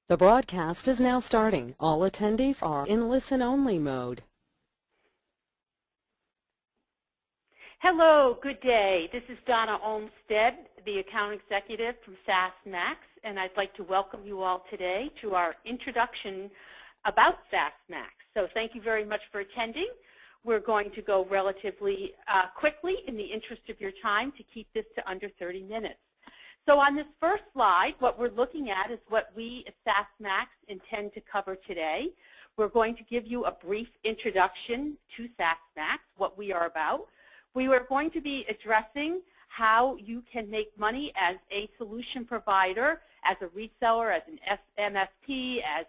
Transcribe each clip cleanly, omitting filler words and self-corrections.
The broadcast is now starting. All attendees are in listen-only mode. Hello, good day. This is Donna Olmstead, the account executive from SaaSMAX, and I'd like to welcome you all today to our introduction about SaaSMAX. So thank you very much for attending. We're going to go relatively quickly in the interest of your time to keep this to under 30 minutes. So on this first slide, what we're looking at is what we at SaaSMAX intend to cover today. We're going to give you a brief introduction to SaaSMAX, what we are about. We are going to be addressing how you can make money as a solution provider, as a reseller, as an MSP, as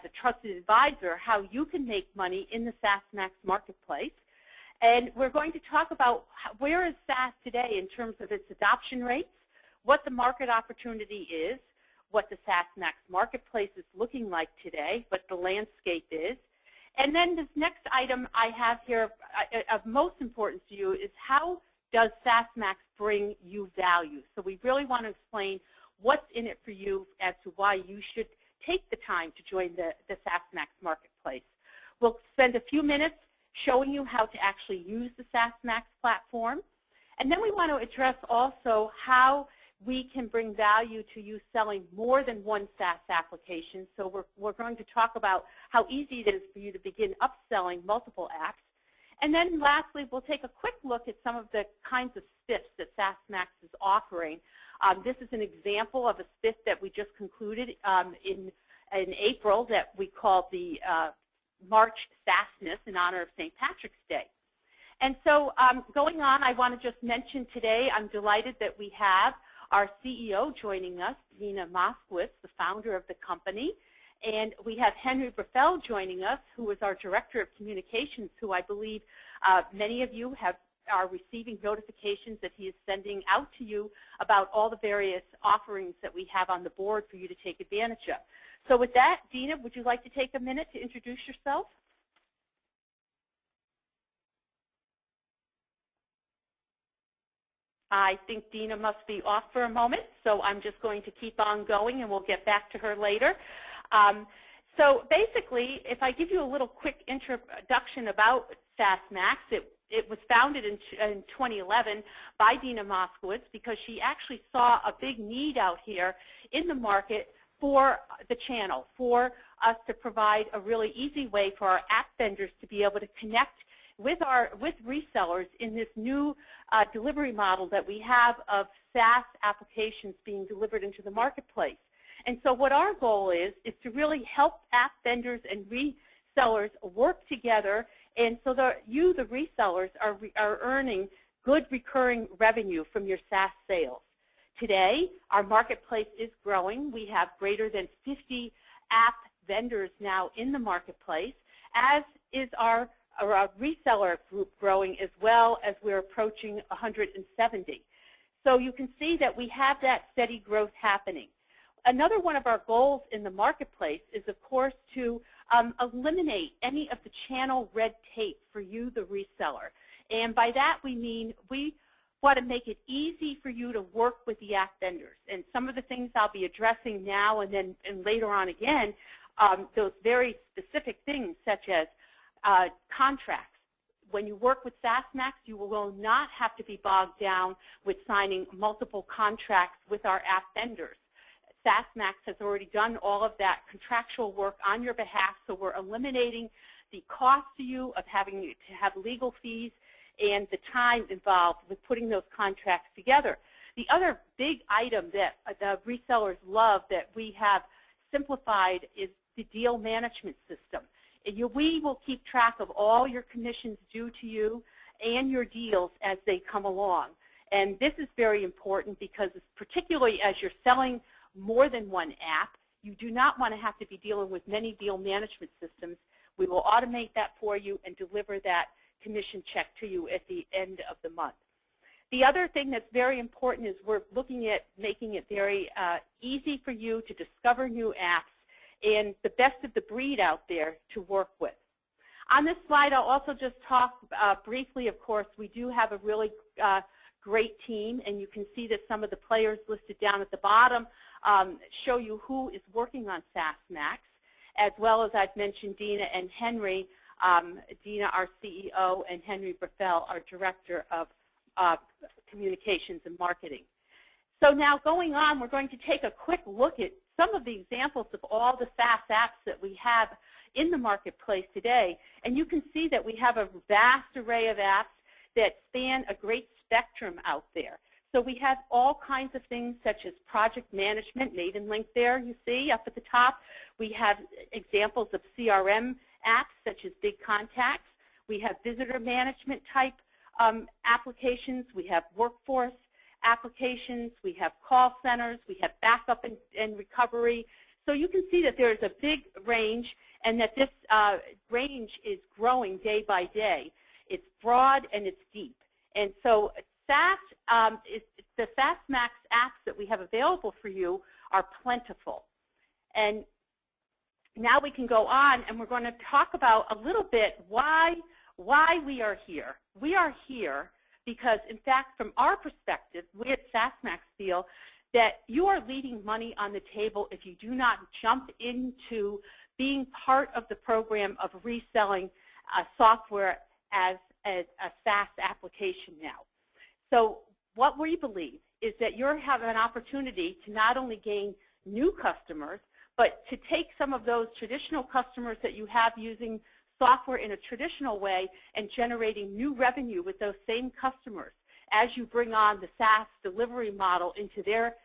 a trusted advisor, how you can make money in the SaaSMAX marketplace. And we're going to talk about where is SaaS today in terms of its adoption rates, what the market opportunity is, what the SaaSMAX marketplace is looking like today, what the landscape is. And then this next item I have here of most importance to you is how does SaaSMAX bring you value? So we really want to explain what's in it for you as to why you should take the time to join the SaaSMAX marketplace. We'll spend a few minutes showing you how to actually use the SaaSMAX platform. And then we want to address also how we can bring value to you selling more than one SaaS application. So we're going to talk about how easy it is for you to begin upselling multiple apps. And then lastly, we'll take a quick look at some of the kinds of spiffs that SaaSMAX is offering. This is an example of a spiff that we just concluded in April that we called the March SaaSness in honor of St. Patrick's Day. And so going on, I want to just mention today, I'm delighted that we have our CEO joining us, Dina Moskowitz, the founder of the company. And we have Henry Brafel joining us, who is our Director of Communications, who I believe many of you are receiving notifications that he is sending out to you about all the various offerings that we have on the board for you to take advantage of. So with that, Dina, would you like to take a minute to introduce yourself? I think Dina must be off for a moment, so I'm just going to keep on going, and we'll get back to her later. So basically, if I give you a little quick introduction about SaaSMAX, it was founded in 2011 by Dina Moskowitz because she actually saw a big need out here in the market for the channel, for us to provide a really easy way for our app vendors to be able to connect with resellers in this new delivery model that we have of SaaS applications being delivered into the marketplace. And so what our goal is to really help app vendors and resellers work together, and so that you, the resellers, are earning good recurring revenue from your SaaS sales. Today, our marketplace is growing. We have greater than 50 app vendors now in the marketplace, as is our reseller group growing, as well as we're approaching 170. So you can see that we have that steady growth happening. Another one of our goals in the marketplace is, of course, to eliminate any of the channel red tape for you, the reseller. And by that we mean we want to make it easy for you to work with the app vendors. And some of the things I'll be addressing now and later on again, those very specific things such as contracts. When you work with SaaSMAX, you will not have to be bogged down with signing multiple contracts with our app vendors. SaaSMAX has already done all of that contractual work on your behalf, so we're eliminating the cost to you of having to have legal fees and the time involved with putting those contracts together. The other big item that the resellers love that we have simplified is the deal management system. We will keep track of all your commissions due to you and your deals as they come along. And this is very important because particularly as you're selling more than one app, you do not want to have to be dealing with many deal management systems. We will automate that for you and deliver that commission check to you at the end of the month. The other thing that's very important is we're looking at making it very easy for you to discover new apps and the best of the breed out there to work with. On this slide, I'll also just talk briefly, of course, we do have a really great team, and you can see that some of the players listed down at the bottom show you who is working on SaaSMAX, as well as I've mentioned Dina and Henry. Dina, our CEO, and Henry Breffel, our Director of Communications and Marketing. So now going on, we're going to take a quick look at some of the examples of all the SaaS apps that we have in the marketplace today. And you can see that we have a vast array of apps that span a great spectrum out there. So we have all kinds of things such as project management, Maven link there, you see up at the top. We have examples of CRM apps such as Big Contacts. We have visitor management type applications. We have workforce applications. We have call centers. We have backup and recovery. So you can see that there's a big range, and that this range is growing day by day. It's broad and it's deep. And so the SaaSMAX apps that we have available for you are plentiful. And now we can go on, and we're going to talk about a little bit why we are here. We are here because, in fact, from our perspective, we at SaaSMAX feel that you are leaving money on the table if you do not jump into being part of the program of reselling software as a SaaS application now. So what we believe is that you have an opportunity to not only gain new customers, but to take some of those traditional customers that you have using software in a traditional way and generating new revenue with those same customers as you bring on the SaaS delivery model into their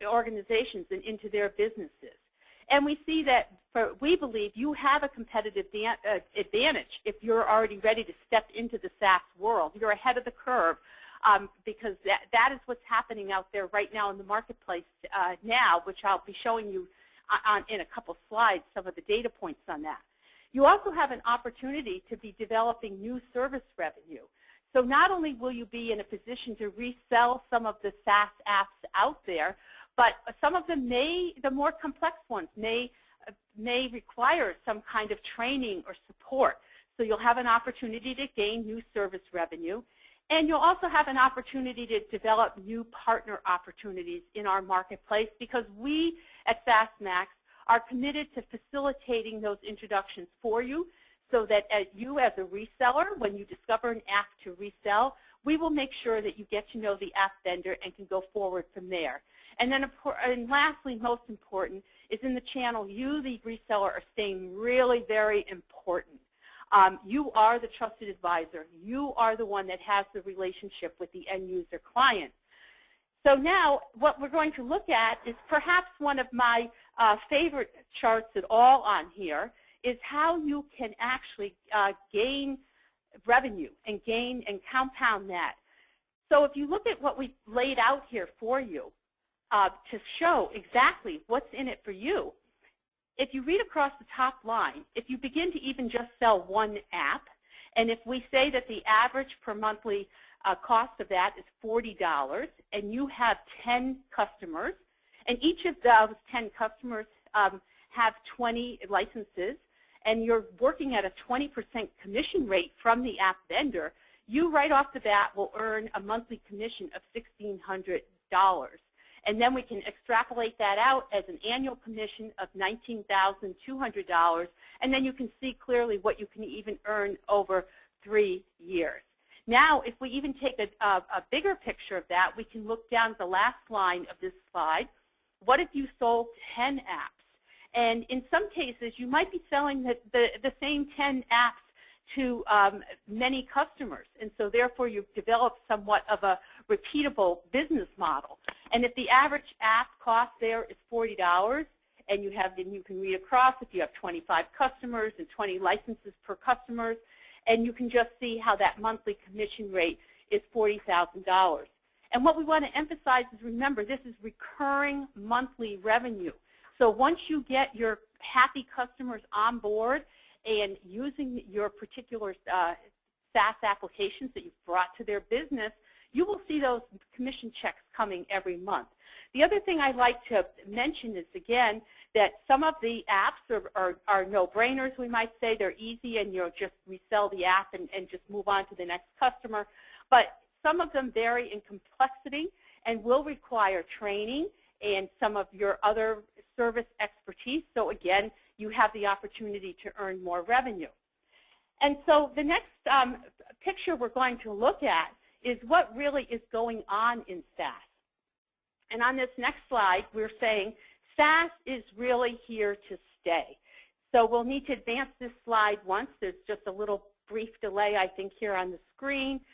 organizations and into their businesses. And we see that, we believe you have a competitive advantage if you're already ready to step into the SaaS world. You're ahead of the curve because that is what's happening out there right now in the marketplace now, which I'll be showing you in a couple slides, some of the data points on that. You also have an opportunity to be developing new service revenue. So not only will you be in a position to resell some of the SaaS apps out there, but some of them the more complex ones may require some kind of training or support. So you'll have an opportunity to gain new service revenue. And you'll also have an opportunity to develop new partner opportunities in our marketplace, because we at SaaSMAX are committed to facilitating those introductions for you, so that you as a reseller, when you discover an app to resell, we will make sure that you get to know the app vendor and can go forward from there. And then, and lastly, most important, is in the channel, you, the reseller, are staying really very important. You are the trusted advisor. You are the one that has the relationship with the end user client. So now what we're going to look at is perhaps one of my favorite charts at all on here, is how you can actually gain revenue and gain and compound that. So if you look at what we laid out here for you to show exactly what's in it for you, if you read across the top line, if you begin to even just sell one app, and if we say that the average per monthly cost of that is $40, and you have 10 customers, and each of those 10 customers have 20 licenses, and you're working at a 20% commission rate from the app vendor, you right off the bat will earn a monthly commission of $1,600. And then we can extrapolate that out as an annual commission of $19,200, and then you can see clearly what you can even earn over 3 years. Now, if we even take a bigger picture of that, we can look down the last line of this slide. What if you sold 10 apps? And in some cases, you might be selling the same 10 apps to many customers, and so therefore you've developed somewhat of a repeatable business model. And if the average app cost there is $40, and you can read across if you have 25 customers and 20 licenses per customer, and you can just see how that monthly commission rate is $40,000. And what we want to emphasize is, remember, this is recurring monthly revenue. So once you get your happy customers on board and using your particular SaaS applications that you've brought to their business, you will see those commission checks coming every month. The other thing I'd like to mention is, again, that some of the apps are no-brainers, we might say. They're easy, and you'll just resell the app and just move on to the next customer. But some of them vary in complexity and will require training and some of your other service expertise. So again, you have the opportunity to earn more revenue. And so the next picture we're going to look at is what really is going on in SaaS. And on this next slide, we're saying SaaS is really here to stay. So we'll need to advance this slide once. There's just a little brief delay, I think, here on the screen.